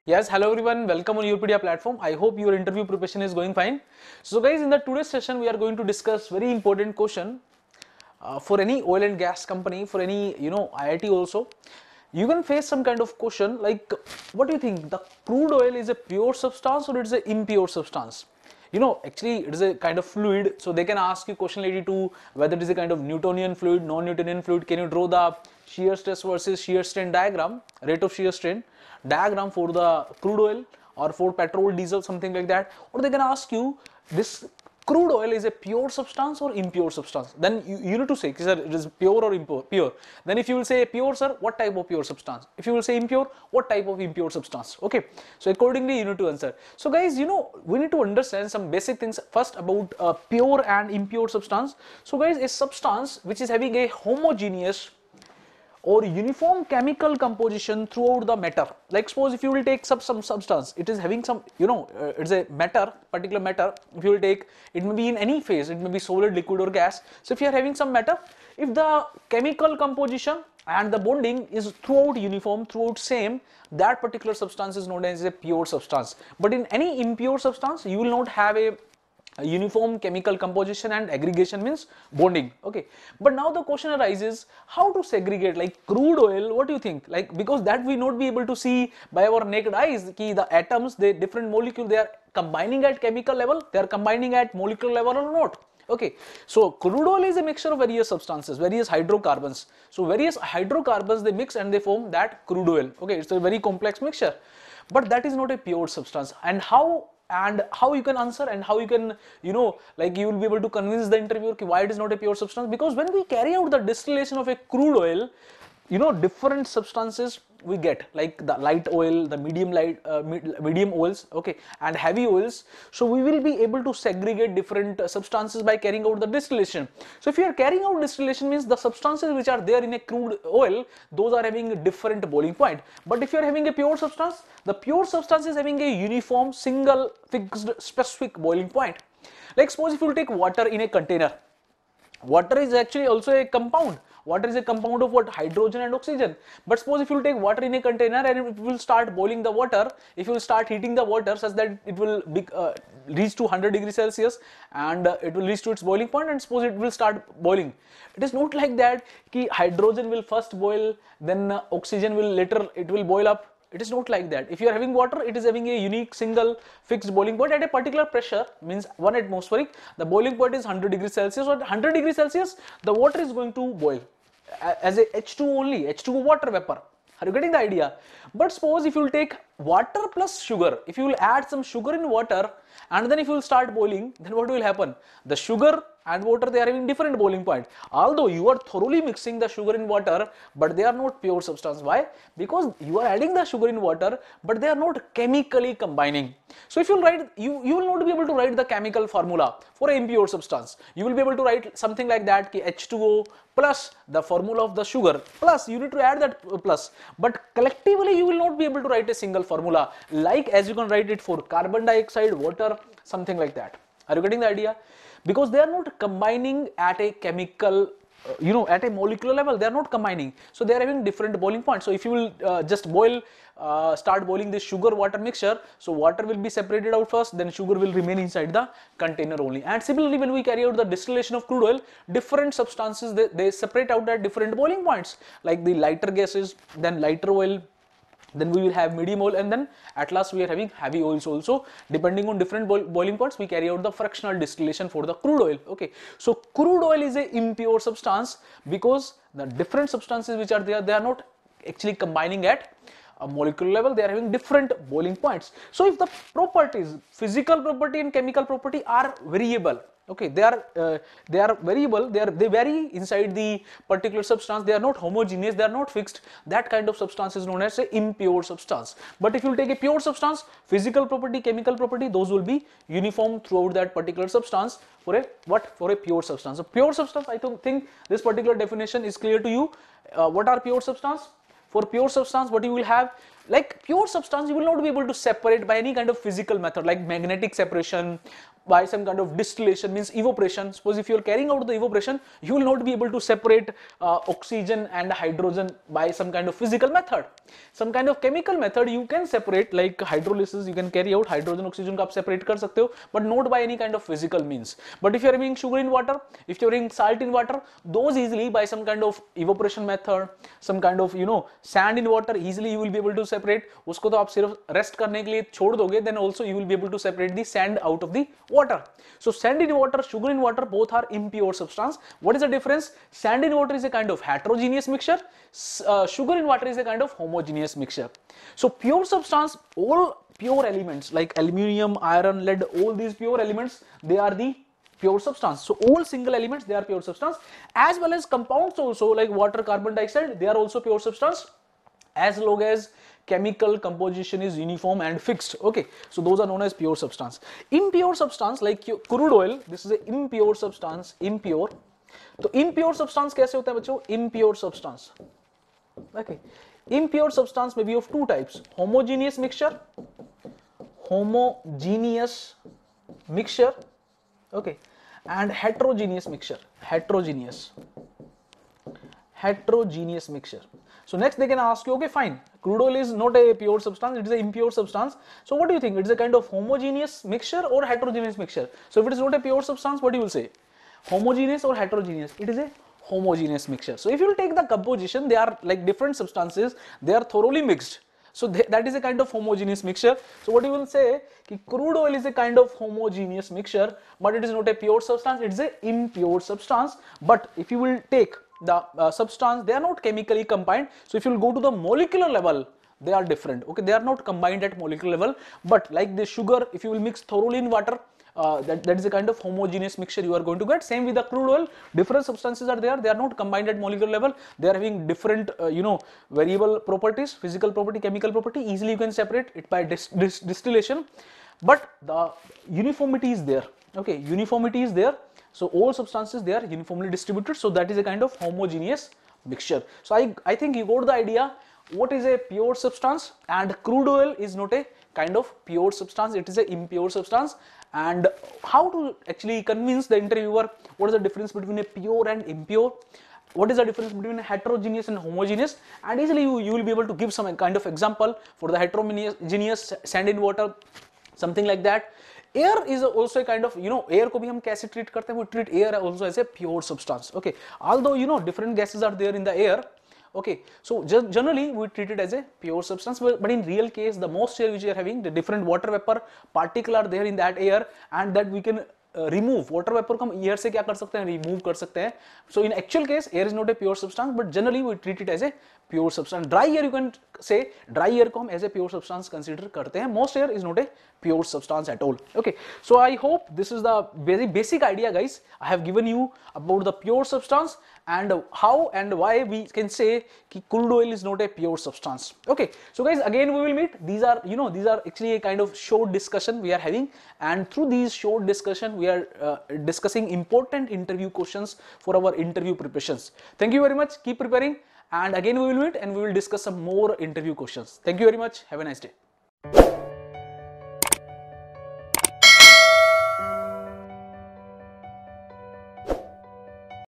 Yes, hello everyone, welcome on Europedia platform. I hope your interview preparation is going fine. So guys, in the today's session we are going to discuss very important question for any oil and gas company, for any IIT also. You can face some kind of question like, what do you think, the crude oil is a pure substance or it is an impure substance? Actually it is a kind of fluid, so they can ask you question related to whether it is a kind of Newtonian fluid, non-Newtonian fluid. Can you draw the shear stress versus shear strain diagram, rate of shear strain diagram for the crude oil or for petrol, diesel, something like that? Or they can ask you, this crude oil is a pure substance or impure substance? Then you need to say, sir, it is pure or impure? Pure. Then if you will say pure, sir, what type of pure substance? If you will say impure, what type of impure substance? Okay, so accordingly you need to answer. So guys, we need to understand some basic things first about pure and impure substance. So guys, a substance which is having a homogeneous or uniform chemical composition throughout the matter. Like suppose if you will take some substance, it is having some, it's a matter, particular matter. If you will take, it may be in any phase, it may be solid, liquid or gas. So if you are having some matter, if the chemical composition and the bonding is throughout uniform, throughout same, that particular substance is known as a pure substance. But in any impure substance, you will not have a uniform chemical composition and aggregation, means bonding. Okay, but now the question arises, how to segregate like crude oil? What do you think? Like, because that we not be able to see by our naked eyes ki the atoms, the different molecule, they are combining at chemical level, they are combining at molecular level or not. Okay, so crude oil is a mixture of various substances, various hydrocarbons. So various hydrocarbons, they mix and they form that crude oil. Okay, it's a very complex mixture, but that is not a pure substance. And how you can answer, and how you can, like you will be able to convince the interviewer why it is not a pure substance? Because when we carry out the distillation of a crude oil, different substances we get, like the light oil, the medium oils, okay, and heavy oils. So we will be able to segregate different substances by carrying out the distillation. So if you are carrying out distillation, means the substances which are there in a crude oil, those are having a different boiling point. But if you are having a pure substance, the pure substance is having a uniform, single, fixed, specific boiling point. Like suppose if you take water in a container, water is actually also a compound. Water is a compound of what? Hydrogen and oxygen. But suppose if you take water in a container and it will start boiling the water, if you will start heating the water such that it will reach to 100 degrees Celsius, and it will reach to its boiling point, and suppose it will start boiling. It is not like that ki hydrogen will first boil, then oxygen will later, it will boil up. It is not like that. If you are having water, it is having a unique, single, fixed boiling point at a particular pressure, means 1 atmospheric. The boiling point is 100 degrees Celsius, or 100 degrees Celsius, the water is going to boil as a H2 only, H2 water vapor. Are you getting the idea? But suppose if you will take water plus sugar, if you will add some sugar in water, and then if you will start boiling, then what will happen? The sugar and water, they are having different boiling point. Although you are thoroughly mixing the sugar in water, but they are not pure substance. Why? Because you are adding the sugar in water, but they are not chemically combining. So if you will write, you will not be able to write the chemical formula for a impure substance. You will be able to write something like that, ki H2O plus the formula of the sugar, plus you need to add that plus, but collectively you will not be able to write a single formula, like as you can write it for carbon dioxide, water, something like that. Are you getting the idea? Because they are not combining at a chemical, at a molecular level, they are not combining. So they are having different boiling points. So if you will just start boiling this sugar water mixture, so water will be separated out first, then sugar will remain inside the container only. And similarly, when we carry out the distillation of crude oil, different substances, they separate out at different boiling points, like the lighter gases, then lighter oil, then we will have medium oil, and then at last we are having heavy oils also. Depending on different boiling points, we carry out the fractional distillation for the crude oil. Okay, so crude oil is a impure substance because the different substances which are there, they are not actually combining at a molecular level, they are having different boiling points. So if the properties, physical property and chemical property, are variable, okay, they are variable, they vary inside the particular substance, they are not homogeneous, they are not fixed, that kind of substance is known as a impure substance. But if you take a pure substance, physical property, chemical property, those will be uniform throughout that particular substance for a what? For a pure substance. So pure substance, I don't think this particular definition is clear to you. What are pure substance? For pure substance, what you will have, like pure substance, you will not be able to separate by any kind of physical method like magnetic separation, by some kind of distillation, means evaporation. Suppose if you are carrying out the evaporation, you will not be able to separate oxygen and hydrogen by some kind of physical method. Some kind of chemical method you can separate, like hydrolysis, you can carry out hydrogen oxygen को आप separate कर सकते हो, but not by any kind of physical means. But if you are having sugar in water, if you are having salt in water, those easily by some kind of evaporation method, some kind of sand in water, easily you will be able to separate. उसको तो आप सिर्फ rest करने के लिए छोड़ दोगे, then also you will be able to separate the sand out of the water. So sand in water, sugar in water, both are impure substance. What is the difference? Sand in water is a kind of heterogeneous mixture, sugar in water is a kind of homogeneous mixture. So pure substance, all pure elements like aluminium, iron, lead, all these pure elements, they are the pure substance. So all single elements, they are pure substance, as well as compounds also, like water, carbon dioxide, they are also pure substance, as long as chemical composition is uniform and fixed. Okay, so those are known as pure substance. Impure substance like crude oil, this is a impure substance. Impure, तो impure substance कैसे होता है बच्चों? Impure substance, okay, impure substance may be of two types: homogeneous mixture, okay, and heterogeneous mixture, heterogeneous mixture. So next they can ask you, okay fine, crude oil is not a pure substance, it is an impure substance. So what do you think? It is a kind of homogeneous mixture or heterogeneous mixture? So if it is not a pure substance, what you will say? Homogeneous or heterogeneous? It is a homogeneous mixture. So if you will take the composition, they are like different substances, they are thoroughly mixed. So that is a kind of homogeneous mixture. So what you will say, कि crude oil is a kind of homogeneous mixture, but it is not a pure substance, it is a impure substance. But if you will take the substance, they are not chemically combined. So if you will go to the molecular level, they are different. Okay, they are not combined at molecular level. But like the sugar, if you will mix thoroughly in water, that is a kind of homogeneous mixture you are going to get. Same with the crude oil, different substances are there, they are not combined at molecular level, they are having different variable properties, physical property, chemical property, easily you can separate it by distillation, but the uniformity is there. Okay, uniformity is there, so all substances, they are uniformly distributed, so that is a kind of homogeneous mixture. So I think you got the idea what is a pure substance, and crude oil is not a kind of pure substance, it is a impure substance. And how to actually convince the interviewer what is the difference between a pure and impure, what is the difference between a heterogeneous and homogeneous, and easily you will be able to give some kind of example for the heterogeneous sand in water, something like that. Air is also a kind of, air को भी हम कैसे treat करते हैं? We treat air also as a pure substance. Okay, although different gases are there in the air. Okay, so generally we treat it as a pure substance, but in real case, the most air which we are having, the different water vapor particle are there in that air, and that we can remove. Water vapor को हम air से क्या कर सकते हैं? Remove कर सकते हैं. So in actual case, air is not a pure substance, but generally we treat it as a pure substance. Dry air, you can say, dry air को हम as a pure substance consider करते हैं. Most air is not a pure substance at all. Okay, so I hope this is the very basic idea, guys. I have given you about the pure substance and how and why we can say कि crude oil is not a pure substance. Okay, so guys, again we will meet. These are actually a kind of short discussion we are having, and through these short discussion we are discussing important interview questions for our interview preparations. Thank you very much. Keep preparing, and again we will meet and we will discuss some more interview questions. Thank you very much. Have a nice day.